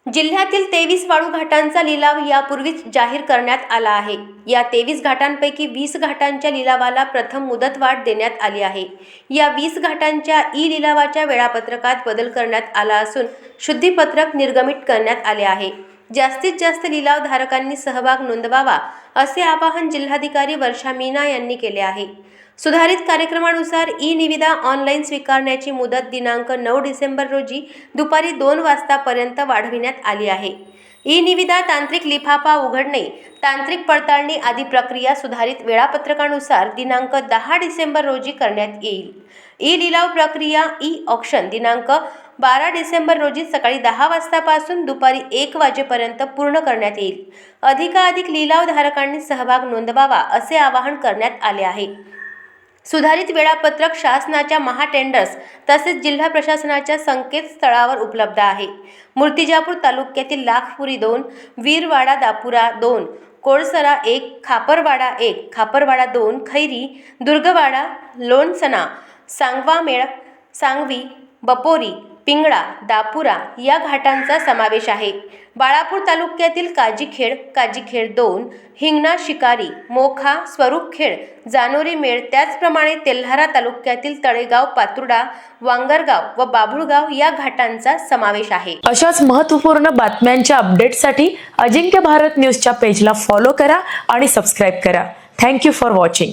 जिल्ह्यातील 23 वाळू घाटांचा लिलाव यापूर्वीच जाहीर करण्यात आला आहे। या 23 घाटांपैकी 20 घाटांच्या लिलावाला प्रथम मुदतवाढ देण्यात आली आहे। या 20 घाटांच्या ई-लिलावाच्या वेळापत्रकात बदल करण्यात आला असून शुद्धीपत्रक निर्गमित करण्यात आले आहे। जास्तीत जास्त लिलावधारकांनी सहभाग नोंदवावा असे आवाहन जिल्हाधिकारी वर्षा मीना यांनी केले आहे। सुधारित कार्यक्रमानुसार ई-निविदा ऑनलाईन स्वीकारण्याची मुदत दिनांक 9 डिसेंबर रोजी दुपारी 2 वाजतापर्यंत वाढविण्यात आली आहे। ई-निविदा, तांत्रिक लिफाफा उघडणे, तांत्रिक पडताळणी आदी प्रक्रिया सुधारित वेळापत्रकानुसार दिनांक 10 डिसेंबर रोजी करण्यात येईल। ई-लिलाव प्रक्रिया ई-ऑक्शन दिनांक 12 डिसेंबर रोजी सकाळी 10 वाजतापासून दुपारी 1 वाजेपर्यंत पूर्ण करण्यात येईल। अधिकाधिक लिलावधारकांनी सहभाग नोंदवावा असे आवाहन करण्यात आले आहे। सुधारित वेळापत्रक शासनाच्या महाटेंडर्स तसेच जिल्हा प्रशासनाच्या संकेतस्थळावर उपलब्ध आहे। मूर्तिजापूर तालुक्यातील लाखपुरी 2, वीरवाडा दापुरा 2, कोळसरा 1, खापरवाडा 1, खापरवाडा 2, खैरी, दुर्गवाडा, लोणसना, सांगवामेळ, सांगवी, बपोरी, पिंगळा, दापुरा या घाटांचा समावेश आहे। बाळापूर तालुक्यातील काजीखेड 2, हिंगणा शिकारी, मोखा, स्वरूपखेड, जानोरी मेळ, त्याचप्रमाणे तेल्हारा तालुक्यातील तळेगाव, पातुर्डा, वांगरगाव व बाभुळगाव या घाटांचा समावेश आहे। अशाच महत्त्वपूर्ण बातम्यांच्या अपडेटसाठी अजिंक्य भारत न्यूजच्या पेजला फॉलो करा आणि सबस्क्राइब करा। Thank you for watching.